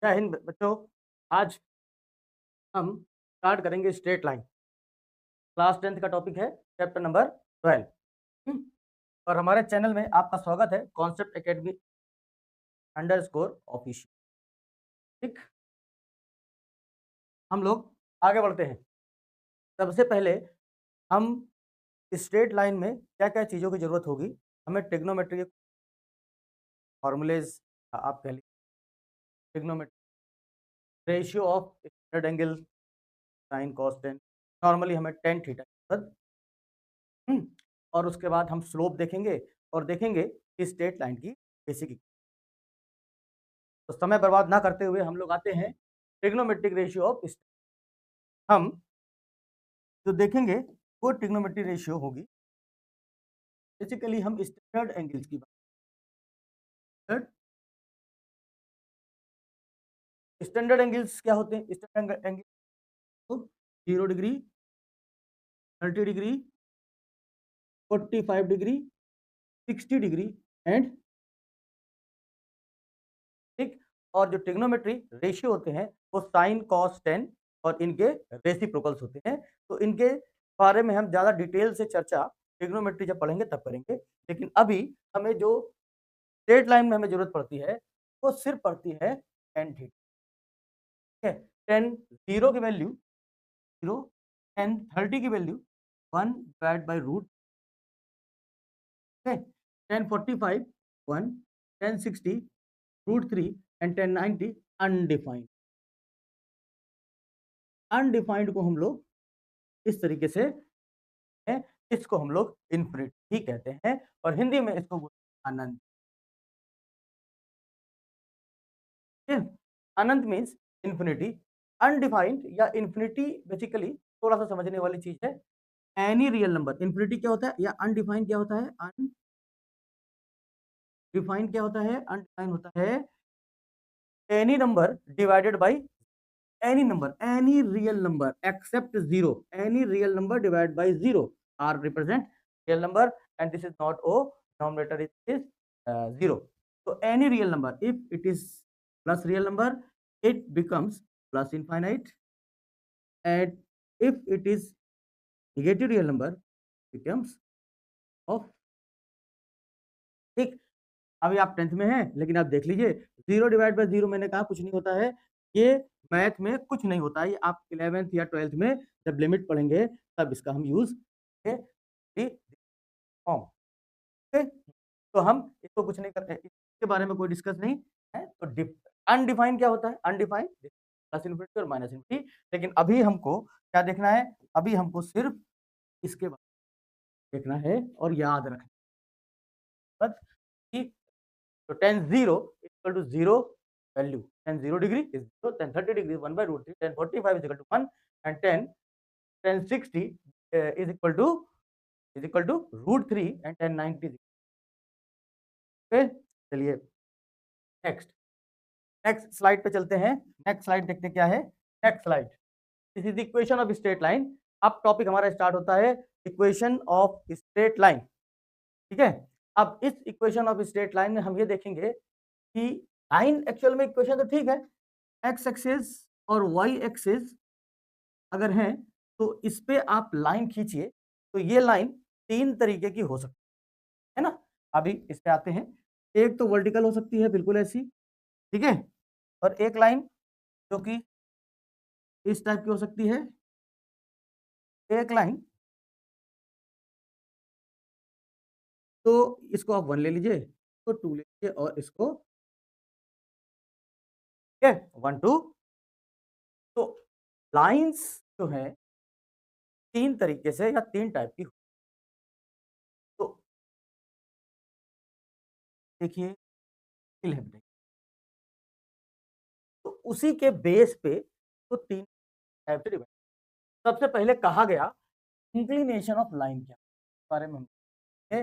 जय हिंद बच्चों। आज हम स्टार्ट करेंगे स्ट्रेट लाइन। क्लास 10th का टॉपिक है चैप्टर नंबर 12। और हमारे चैनल में आपका स्वागत है कॉन्सेप्ट एकेडमी अंडरस्कोर ऑफिशियल। ठीक, हम लोग आगे बढ़ते हैं। सबसे पहले हम स्ट्रेट लाइन में क्या क्या चीज़ों की जरूरत होगी। हमें ट्रिग्नोमेट्री के फॉर्मूलेज, आप कह लीजिए trigonometry, ratio of standard angle, sine cos tan, normally हमें टेन थीटा की जरूरत। और उसके बाद हम स्लोप देखेंगे और देखेंगे कि स्ट्रेट लाइन की बेसिक। तो समय बर्बाद ना करते हुए हम लोग आते हैं ट्रिग्नोमेट्रिक रेशियो ऑफ। हम जो देखेंगे वो ट्रिग्नोमेट्रिक रेशियो होगी। बेसिकली हम स्टैंडर्ड एंगल्स की बात। स्टैंडर्ड एंगल्स क्या होते हैं? स्टैंडर्ड एंगल तो 0 degree, 30 degree, 45 degree, 60 degree and ठीक। और जो ट्रिग्नोमेट्री रेशियो होते हैं वो साइन कॉस टेन और इनके रेसिप्रोकल्स होते हैं। तो इनके बारे में हम ज़्यादा डिटेल से चर्चा ट्रिग्नोमेट्री जब पढ़ेंगे तब करेंगे। लेकिन अभी हमें जो स्ट्रेट लाइन में हमें जरूरत पड़ती है वो सिर्फ पड़ती है टेन थीटा। ठीक है, टेन जीरो की वैल्यू जीरो, टेन थर्टी की value 1/√। Ten 45 1, ten 60 √3 and ten 90 undefined. Undefined को हम लोग इस तरीके से है, इसको हम लोग इन्फिनिटी ही कहते हैं और हिंदी में इसको बोलते हैं अनंत। अनंत मीन्स इन्फिनिटी। अनडिफाइंड या इन्फिनिटी बेसिकली थोड़ा सा समझने वाली चीज है। एनी रियल नंबर, इन्फिनिटी क्या होता है या अनडिफाइंड क्या होता है? अनडिफाइंड क्या होता है? अनडिफाइंड होता है any number divided by any number, any real number except zero, any real number divided by zero are represent real number and this is not O, denominator is zero. So any real number, if it is plus real number, it becomes plus infinite, and if it is negative real number, becomes of। ठीक, अभी आप 10th में हैं लेकिन आप देख लीजिए 0 divide by 0 मैंने कहा कुछ नहीं होता है। ये मैथ में कुछ नहीं होता है। ये आप 11th या 12th में जब लिमिट पढ़ेंगे तब इसका हम यूज फॉर्म। तो हम इसको कुछ नहीं करते, इसके बारे में कोई डिस्कस नहीं है। तो अनडिफाइंड क्या होता है? अनडिफाइंड प्लस इन्फिनिटी और माइनस इन्फिनिटी। लेकिन अभी हमको क्या देखना है? अभी हमको सिर्फ इसके बारे में देखना है और याद रखना बस कि तो tan 0 equal to 0 value, tan 0 degree is 0, tan 30 degree 1/√3, tan 45 is equal to 1 and tan 60 is equal to √3 and tan 90 is okay। चलिए नेक्स्ट नेक्स्ट स्लाइड पे चलते हैं। नेक्स्ट स्लाइड देखते क्या है। Next slide, this is equation of straight line. अब topic हमारा start होता है इक्वेशन ऑफ स्ट्रेट लाइन। ठीक है, अब इस इक्वेशन ऑफ स्ट्रेट लाइन में हम ये देखेंगे कि लाइन एक्चुअल में इक्वेशन तो ठीक है, एक्स एक्सिस और वाई एक्सिस अगर हैं तो इस पे आप लाइन खींचिए तो ये लाइन तीन तरीके की हो सकती है ना। अभी इस पे आते हैं। एक तो वर्टिकल हो सकती है बिल्कुल ऐसी, ठीक है, और एक लाइन जो कि इस टाइप की हो सकती है। एक लाइन तो इसको आप 1 ले लीजिए, तो 2 ले लीजिए और इसको ठीक है 1 2। तो लाइंस जो है तीन तरीके से या तीन टाइप की। तो देखिए तो उसी के बेस पे तो तीन टाइप से डिवाइड। सबसे पहले कहा गया इंक्लिनेशन ऑफ लाइन क्या बारे में है।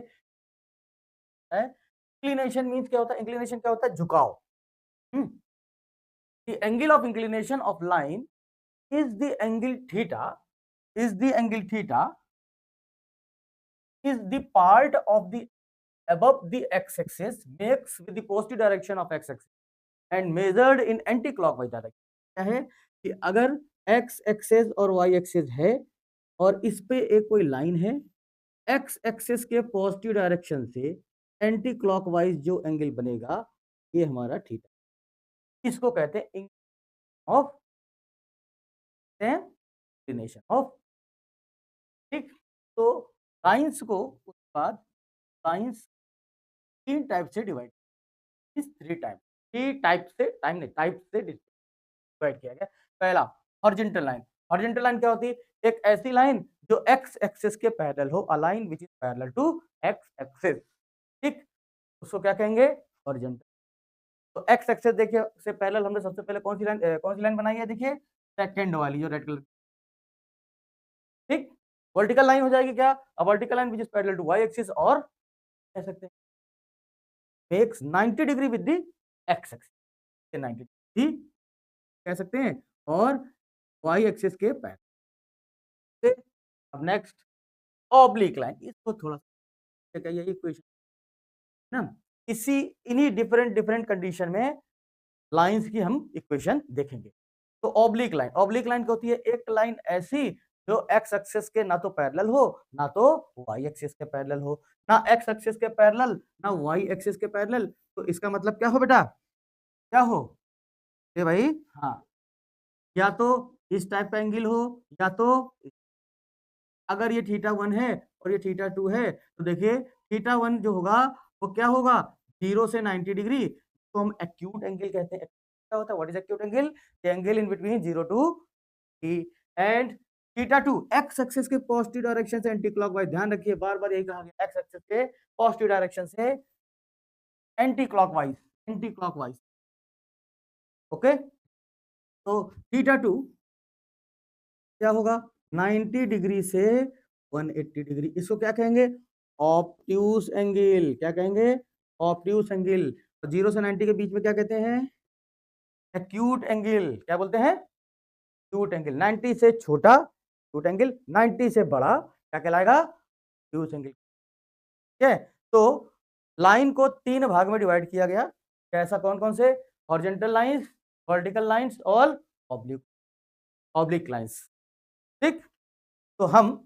इंक्लिनेशन मींस क्या होता है? इंक्लिनेशन क्या होता है? झुकाव। The angle of inclination of line is the angle theta, is the angle theta is the part of the above the x-axis makes with the positive direction of x-axis। And measured in anti clockwise direction. क्या है कि अगर x access और Y access है और इस पे एक कोई लाइन है, एक्स एक्सेस के पॉजिटिव डायरेक्शन से एंटी क्लॉकवाइज जो एंगल बनेगा ये हमारा थीटा, इसको कहते हैं ऑफ इंक्लिनेशन ऑफ। ठीक, तो लाइंस को उसके बाद लाइंस तीन टाइप से डिवाइड, इस थ्री टाइप से टाइम नहीं टाइप से डिवाइड किया गया। पहला हॉरिजॉन्टल लाइन। हॉरिजॉन्टल लाइन क्या होती है? एक ऐसी लाइन जो एक्स एक्सिस के पैरेलल हो, a line which is parallel to X axis. ठीक, उसको क्या कहेंगे? हॉरिजॉन्टल। तो एक्स एक्सिस देखिए से पैरेलल हमने सबसे पहले कौन सी लाइन बनाई है? देखिए सेकंड वाली जो रेड कलर। ठीक, वर्टिकल लाइन हो जाएगी क्या? A vertical line which is parallel to Y axis, और कह सकते हैं makes 90 degree with the X axis, 90 degree कह सकते हैं, और वाई एक्सिस के पैरेलल। अब नेक्स्ट ऑब्लिक लाइन, इसको थोड़ा सा क्या यही इक्वेशन ना, इसी इन्हीं डिफरेंट डिफरेंट कंडीशन में लाइंस की हम इक्वेशन देखेंगे। तो ऑब्लिक लाइन क्या होती है? एक लाइन ऐसी जो एक्स एक्सिस के ना तो पैरेलल हो ना तो वाई एक्सिस के पैरेलल हो, ना एक्स एक्सिस के पैरेलल ना वाई एक्सिस के पैरेलल। तो इसका मतलब क्या हो बेटा? क्या हो? ए भाई, हाँ, या तो इस टाइप का एंगल हो, या तो अगर ये थीटा 1 है और ये थीटा 2 है तो देखिए थीटा 1 जो होगा वो क्या होगा? 0 से 90 डिग्री, तो हम एक्यूट एंगल कहते हैं। क्या होता है? What is acute angle? The angle in between 0 to ई। एंड थीटा 2 एक्स एक्सिस के पॉजिटिव डायरेक्शन से एंटी क्लॉकवाइज, ध्यान रखिए बार-बार यही कहा गया, एक्स एक्सिस के पॉजिटिव डायरेक्शन से anti clockwise, anti clockwise. Okay, तो थीटा 2 क्या होगा? 90 डिग्री से 180 डिग्री, इसको क्या कहेंगे? Obtuse angle. क्या कहेंगे? Obtuse angle. 0 से 90 के बीच में क्या कहते हैं? Acute angle. क्या बोलते हैं? Acute angle. 90 से छोटा एक्यूट एंगल, 90 से बड़ा क्या कहलाएगा? Acute angle. ठीक है, तो लाइन को तीन भाग में डिवाइड किया गया। कैसा? कौन कौन से? हॉरिजॉन्टल लाइंस, वर्टिकल लाइंस और ऑब्लिक ऑब्लिक लाइंस। ठीक, तो हम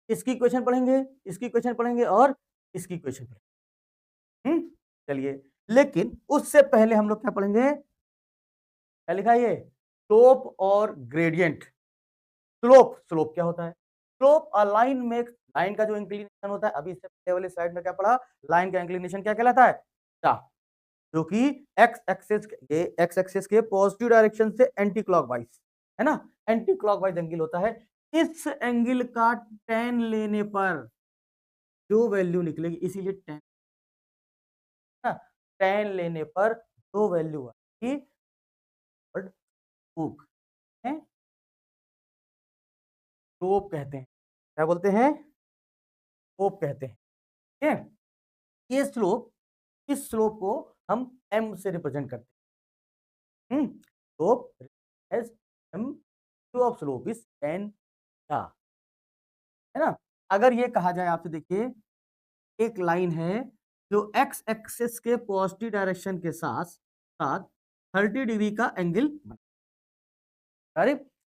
इसकी क्वेश्चन पढ़ेंगे, इसकी क्वेश्चन पढ़ेंगे और इसकी क्वेश्चन पढ़ेंगे। चलिए, लेकिन उससे पहले हम लोग क्या पढ़ेंगे? क्या लिखा है ये? स्लोप और ग्रेडियंट। स्लोप, स्लोप क्या होता है? स्लोप अ लाइन में, लाइन का जो इंक्लिनेशन होता है, अभी इससे पहले वाले स्लाइड में क्या पढ़ा? लाइन का इंक्लिनेशन क्या कहलाता है? थीटा, जो कि एक्स एक्सिस के पॉजिटिव डायरेक्शन से एंटी क्लॉकवाइज है ना, एंटी क्लॉकवाइज एंगल होता है। इस एंगल का tan लेने पर जो वैल्यू निकलेगी, इसीलिए tan ना, tan लेने पर जो वैल्यू आएगी स्लोप है, स्लोप कहते हैं। क्या बोलते हैं? स्लोप कहते हैं। ठीक है, ये स्लोप, इस स्लोप को हम m से रिप्रेजेंट करते हैं। Slope as m, of slope is tan theta, है ना। अगर ये कहा जाए आपसे, देखिए एक लाइन है जो एक्स एक्सिस के पॉजिटिव डायरेक्शन के साथ साथ 30 डिग्री का एंगल, अरे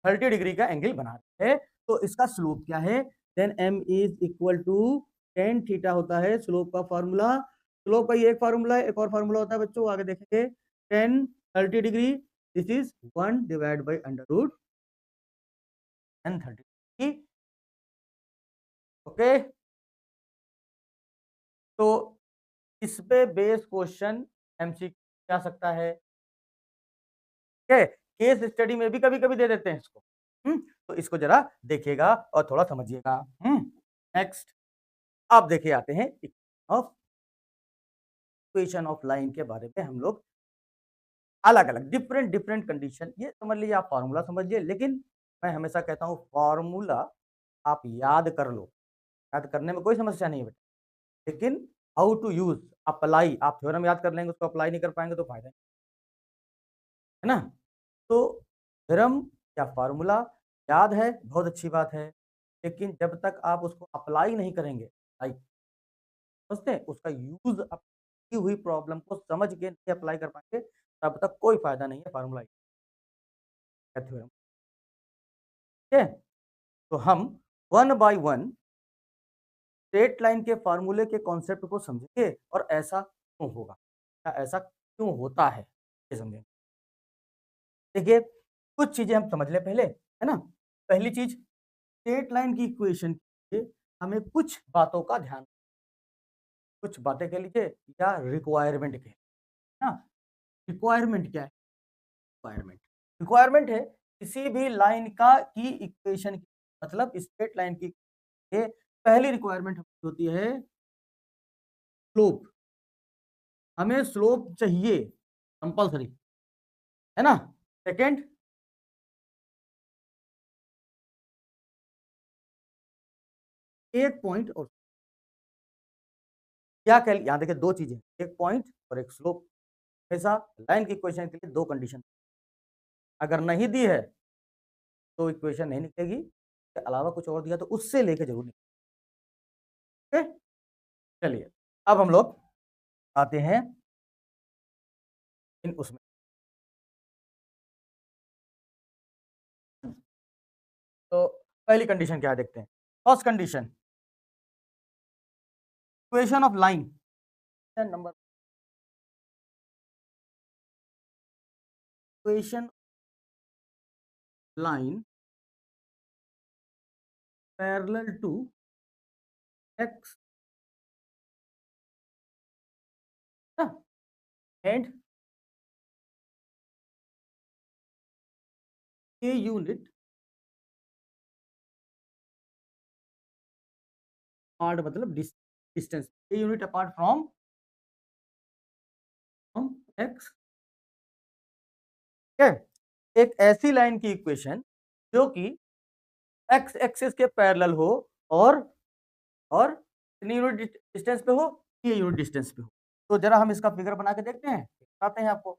30 डिग्री का एंगल बना रही है, तो इसका स्लोप क्या है? Then m is equal to tan theta होता है स्लोप का फॉर्मूला। स्लोप का ये एक फॉर्मूला है, एक और फॉर्मूला होता है बच्चों, आगे देखेंगे। tan 30 degree, this is 1 divide by under root tan 30। Okay, तो इस पे बेस क्वेश्चन एमसीक्यू आ सकता है। ठीक है, केस स्टडी में भी कभी कभी दे देते हैं इसको। तो इसको जरा देखिएगा और थोड़ा समझिएगा। नेक्स्ट, आप देखिए आते हैं ऑफ इक्वेशन ऑफ लाइन के बारे में। हम लोग अलग अलग डिफरेंट डिफरेंट कंडीशन, ये समझ लीजिए, आप फार्मूला समझिए, लेकिन मैं हमेशा कहता हूँ फार्मूला आप याद कर लो, याद करने में कोई समस्या नहीं है बेटा, लेकिन हाउ टू यूज, अप्लाई, आप थ्योरम याद कर लेंगे, उसको अप्लाई नहीं कर पाएंगे तो फायदा नहीं, है ना। तो थ्योरम या फार्मूला याद है बहुत अच्छी बात है, लेकिन जब तक आप उसको अप्लाई नहीं करेंगे, समझते हैं, उसका यूज की हुई प्रॉब्लम को समझ के नहीं अप्लाई कर पाएंगे, तब तक कोई फायदा नहीं है फार्मूला का थ्योरम। ठीक है, तो हम one by one straight line के फार्मूले के कॉन्सेप्ट को समझेंगे और ऐसा क्यों होगा या ऐसा क्यों होता है ये समझेंगे। देखिए, कुछ चीजें हम समझ लें पहले, है ना। पहली चीज, स्ट्रेट लाइन की इक्वेशन के लिए हमें कुछ बातों का ध्यान, कुछ बातें कह लीजिए या रिक्वायरमेंट के, ना। रिक्वायरमेंट क्या है? रिक्वायरमेंट रिक्वायरमेंट है किसी भी लाइन का की इक्वेशन, मतलब स्ट्रेट लाइन की पहली रिक्वायरमेंट होती है स्लोप। हमें स्लोप चाहिए कंपल्सरी, है ना। सेकंड, एक पॉइंट और क्या कह, यहां देखिए दो चीजें, एक पॉइंट और एक स्लोप। हमेशा लाइन की इक्वेशन के लिए दो कंडीशन, अगर नहीं दी है तो इक्वेशन नहीं निकलेगी, के अलावा कुछ और दिया तो उससे लेके जरूर निकलेगी। चलिए, अब हम लोग आते हैं इन उसमें। तो पहली कंडीशन क्या है देखते हैं। First condition, equation of line number, equation line parallel to x and a unit apart, मतलब distance, a unit apart from x. ठीक है, एक ऐसी लाइन की इक्वेशन जो कि एक्स एक्सिस के पैरेलल हो और कितनी यूनिट डिस्टेंस पे हो, ये यूनिट डिस्टेंस पे हो। तो जरा हम इसका फिगर बना के देखते हैं, बताते हैं आपको।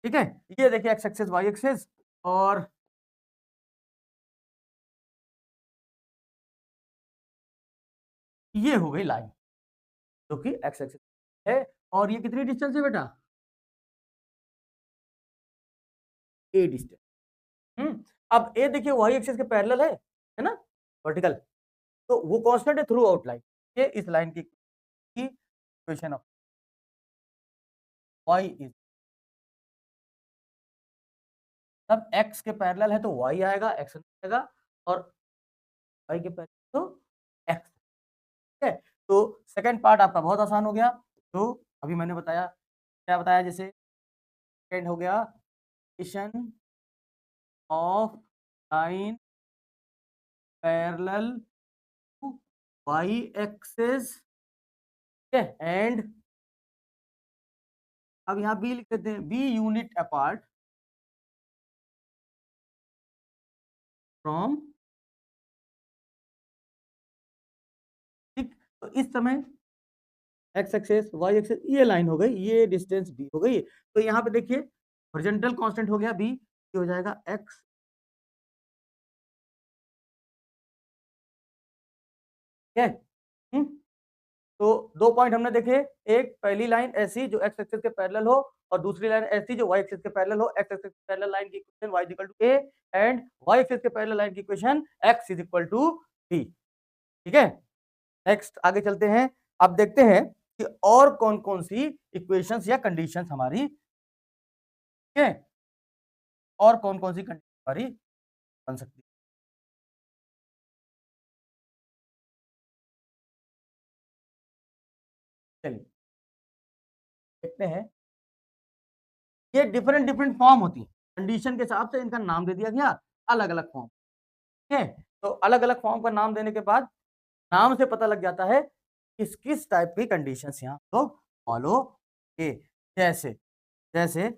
ठीक है, ये देखिए एक्स एक्सिस वाई एक्सिस, और ये हो गई लाइन जो कि एक्स एक्सिस है, और ये कितनी डिस्टेंस है बेटा, ए डिस्टेंस। अब ए देखिए वाई एक्सिस के पैरेलल है ना, वर्टिकल, तो वो कांस्टेंट है थ्रू आउट लाइन। ये इस लाइन की इक्वेशन ऑफ वाई इज, तब एक्स के पैरेलल है तो वाई आएगा, एक्स आएगा, और वाई के पैरेलल तो एक्स। ठीक है, तो सेकंड पार्ट आपका बहुत आसान हो गया। तो अभी मैंने बताया, क्या बताया, जैसे सेकंड हो गया equation of line parallel to Y axis, and अब यहाँ बी लिख देते हैं, बी यूनिट अपार्ट फ्रॉम। ठीक, तो इस समय एक्स एक्सेस वाई एक्सेस ये लाइन हो गई, ये डिस्टेंस बी हो गई। तो यहाँ पे देखिए हॉरिजॉन्टल कांस्टेंट हो गया बी, ये हो जाएगा एक्स। ठीक है, तो दो पॉइंट हमने देखे, एक पहली लाइन ऐसी जो एक्स एक्सिस के पैरेलल हो, और दूसरी लाइन ऐसी जो वाई एक्सिस के पैरेलल हो। एक्स एक्सिस के पैरेलल लाइन की equation y equal to a, and Y axis के पैरेलल लाइन की equation x is equal to b। ठीक है, नेक्स्ट आगे चलते हैं। अब देखते हैं कि और कौन कौन सी इक्वेशंस या कंडीशंस हमारी, ठीक है, और कौन कौन सी कंडीशन हमारी बन सकती है। चलिए देखते हैं, ये डिफरेंट डिफरेंट फॉर्म होती है, कंडीशन के हिसाब से इनका नाम दे दिया गया, अलग अलग फॉर्म। ठीक है, तो अलग अलग फॉर्म का नाम देने के बाद नाम से पता लग जाता है किस किस टाइप की कंडीशंस यहाँ लोग फॉलो किए। जैसे जैसे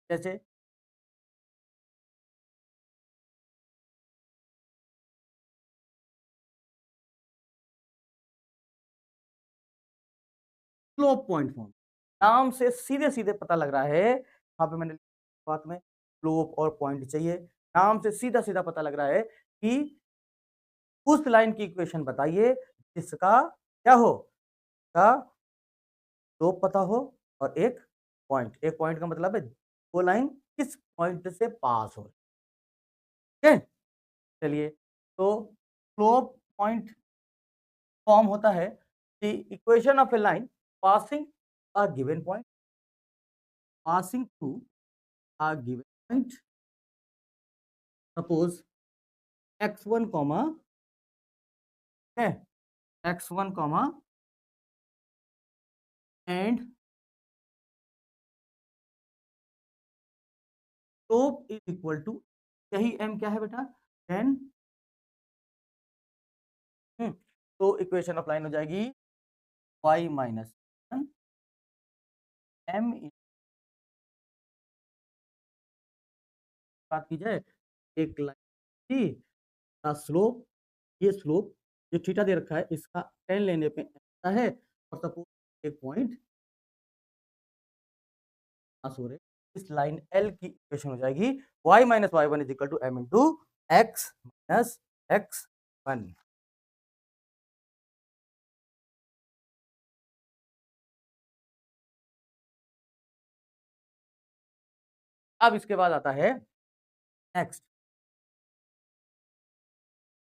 जैसे स्लोप पॉइंट फॉर्म, नाम से सीधे सीधे पता लग रहा है, वहां पे मैंने बात में स्लोप और पॉइंट चाहिए, नाम से सीधा सीधा पता लग रहा है कि उस लाइन की इक्वेशन बताइए जिसका क्या हो, का स्लोप पता हो और एक पॉइंट का मतलब है वो लाइन किस पॉइंट से पास हो, ठीक है। चलिए, तो स्लोप पॉइंट फॉर्म होता है कि equation of a line passing a given point, passing through a given point, suppose x1 comma है, x1 comma and slope is equal to, यही m क्या है बेटा 10। तो इक्वेशन ऑफ लाइन हो जाएगी y माइनस m, बात की जाए एक लाइन थी का स्लोप, ये स्लोप जो थीटा दे रखा है इसका 10 लेने पे आता है, और सपोज एक पॉइंट पास हो रहे, इस लाइन L की इक्वेशन हो जाएगी y minus Y one is equal to m into X minus X one. अब इसके बाद आता है नेक्स्ट,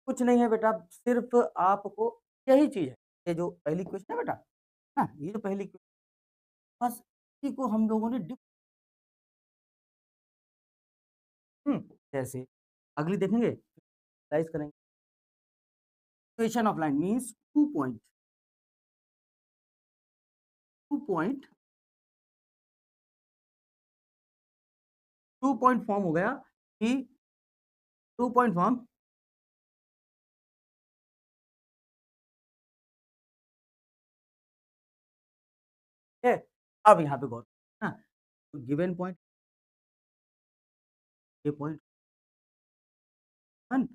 कुछ नहीं है बेटा, सिर्फ आपको यही चीज है, ये जो पहली क्वेश्चन है बेटा, हाँ ये जो पहली question, बस इसी को हम लोगों ने जैसे अगली देखेंगे एनालाइज करेंगे। Equation of line means two point form हो गया कि टू पॉइंट फॉर्म है। अब यहाँ पे गौर ना, तो गिवन पॉइंट, ये पॉइंट वन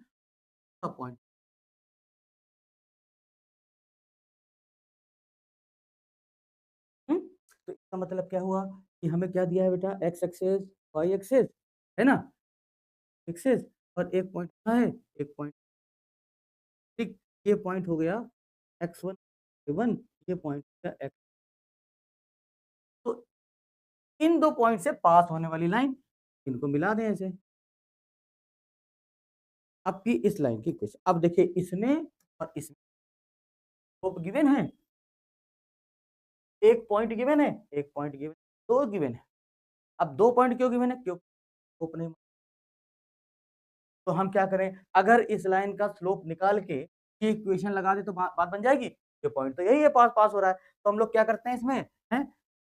का पॉइंट, तो इसका मतलब क्या हुआ कि हमें क्या दिया है बेटा, एक्स एक्सेस वाई एक्सेस है ना, एक्सेस, और एक पॉइंट कहाँ है, एक पॉइंट, ठीक, ये पॉइंट हो गया x1 वन, ये पॉइंट हो गया x, तो इन दो पॉइंट से पास होने वाली लाइन, इनको मिला दें ऐसे, आपकी इस लाइन की इक्वेशन। अब देखिए इसमें और इसमें दो गिवन है, एक पॉइंट गिवन है, एक पॉइंट गिवन, दो गिवन है। अब दो पॉइंट क्यों गिवन है, क्योंकि स्लोप नहीं, तो हम क्या करें, अगर इस लाइन का स्लोप निकाल के ये इक्वेशन लगा दे तो बात बन जाएगी, ये पॉइंट तो यही है, पास पास हो रहा है, तो हम लोग क्या करते हैं इसमें है,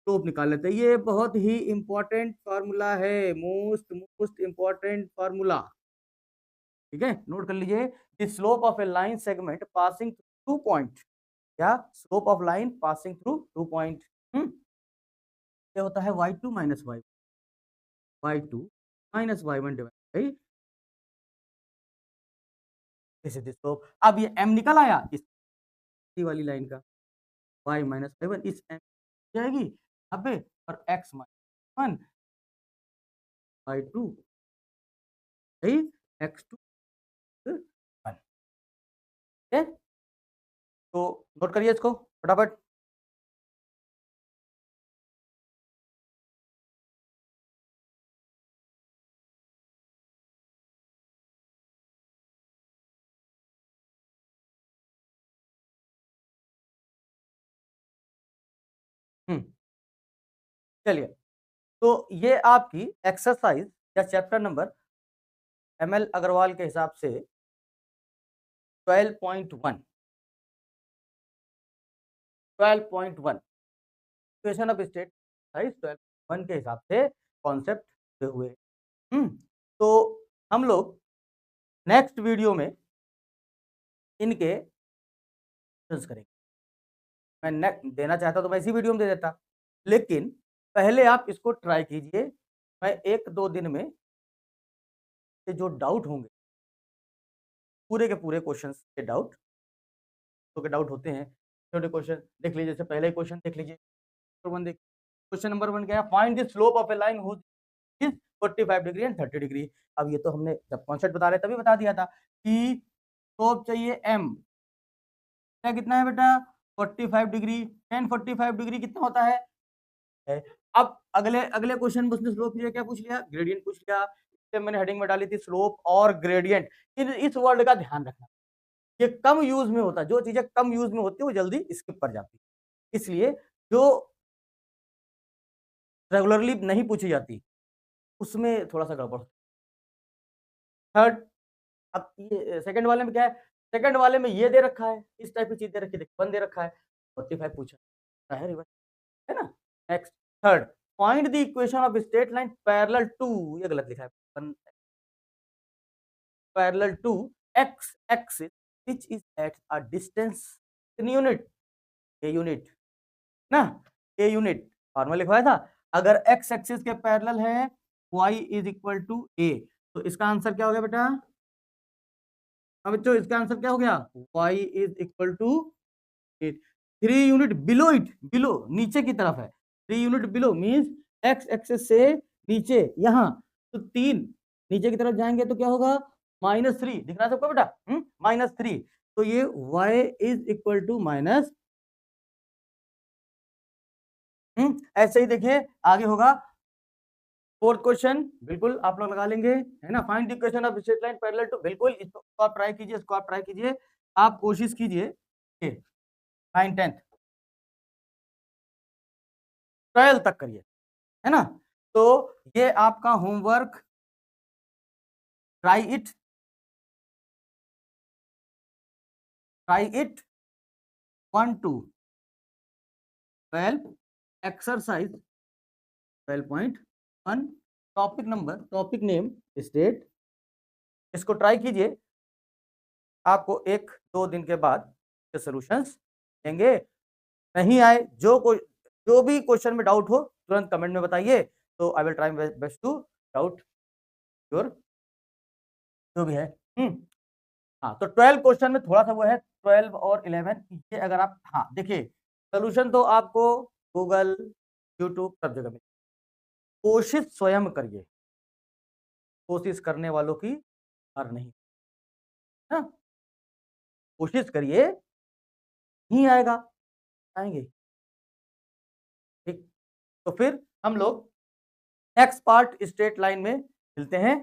स्लोप निकाल लेते हैं। ये बहुत ही इंपॉर्टेंट फार्मूला है, मोस्ट मोस्ट इंपॉर्टेंट फार्मूला, ठीक है, नोट कर लीजिए। The slope of a line segment passing through two point, क्या slope of line passing through two point, ये होता है y2 minus y2 minus y1 divide by this is the slope. अब ये m निकल आया इस वाली लाइन का, y माइनस y1 इस m जाएगी यहाँ पे, और x minus one y2 x2 one, ठीक है, तो नोट करिए इसको फटाफट। चलिए, तो ये आपकी एक्सरसाइज या चैप्टर नंबर ML अग्रवाल के हिसाब से 12.1 इक्वेशन ऑफ स्टेट साइज 12.1 के हिसाब से कॉन्सेप्ट हुए। तो हम लोग नेक्स्ट वीडियो में इनके करेंगे। मैं देना चाहता तो मैं इसी वीडियो में दे देता, लेकिन पहले आप इसको ट्राई कीजिए। मैं एक दो दिन में जो डाउट होंगे, पूरे के पूरे क्वेश्चंस के डाउट, तो के डाउट होते हैं, छोटे क्वेश्चन देख लीजिए। जैसे पहले क्वेश्चन देख लीजिए, क्वेश्चन नंबर 1 क्या है, find the slope of a line whose is 45 degree and 30 degree. अब ये तो हमने जब कॉन्सेप्ट बता रहे तभी बता दिया था कि स्लोप चाहिए m, क्या कितना है बेटा 45 डिग्री, tan 45 डिग्री कितना होता है? अब अगले अगले क्वेश्चन में उसने स्लोप लिया, क्या पूछ लिया? ग्रेडियंट पूछ लिया। इससे मैंने हेडिंग में डाली थी स्लोप और ग्रेडियंट। इस वर्ड का ध्यान रखना, ये कम यूज में होता है, जो चीजें कम यूज में होती है वो जल्दी स्किप कर जाती है, इसलिए जो रेगुलरली नहीं पूछी जाती उसमें थोड़ा सा गड़बड़। थर्ड, अब ये सेकंड वाले में क्या है? सेकंड वाले में ये दे रखा है, इस टाइप की चीज दे रखी है, 1 दे रखा है, 45 पूछा है रिवर्स, है ना? Next third, find the equation of straight line parallel to, ये गलत लिखा है, parallel to x axis which is at a distance in unit, A unit ना, ए यूनिट फॉर्मूला लिखवाया था। अगर x एक्सिस के पैरेलल है y is equal to a, तो इसका आंसर क्या हो गया बेटा? अब बच्चों इसका आंसर क्या हो गया? y is equal to 3 unit below it, below नीचे की तरफ है, 3 unit below means x axis से नीचे यहां, तो 3 नीचे की तरफ जाएंगे तो क्या होगा? -3 दिख रहा है सबको बेटा? -3, तो ये y is equal to minus, ऐसे ही देखिए आगे होगा। फोर्थ क्वेश्चन बिल्कुल आप लोग लगा लेंगे, है ना? Find the equation of straight line parallel to, बिल्कुल इसको आप ट्राई कीजिए, इसको आप ट्राई कीजिए, आप कोशिश कीजिए 9 10 12 तक करिए, है ना? तो ये आपका homework, try it 1 to 12, exercise 12.1, topic number, topic name state, इसको ट्राई कीजिए, आपको 1-2 दिन के बाद के सॉल्यूशंस देंगे। नहीं आए, जो भी क्वेश्चन में डाउट हो तुरंत कमेंट में बताइए, तो I will try best to doubt your जो भी है। हाँ, तो 12 क्वेश्चन में थोड़ा सा वो है, 12 और 11 ये अगर आप, हाँ देखिए सोल्यूशन तो आपको गूगल, यूट्यूब सब जगह में, कोशिश स्वयं करिए, कोशिश करने वालों की हार नहीं, है ना? कोशिश करिए, नहीं आएगा, आएंगे, ठीक। तो फिर हम लोग नेक्स्ट पार्ट स्ट्रेट लाइन में मिलते हैं।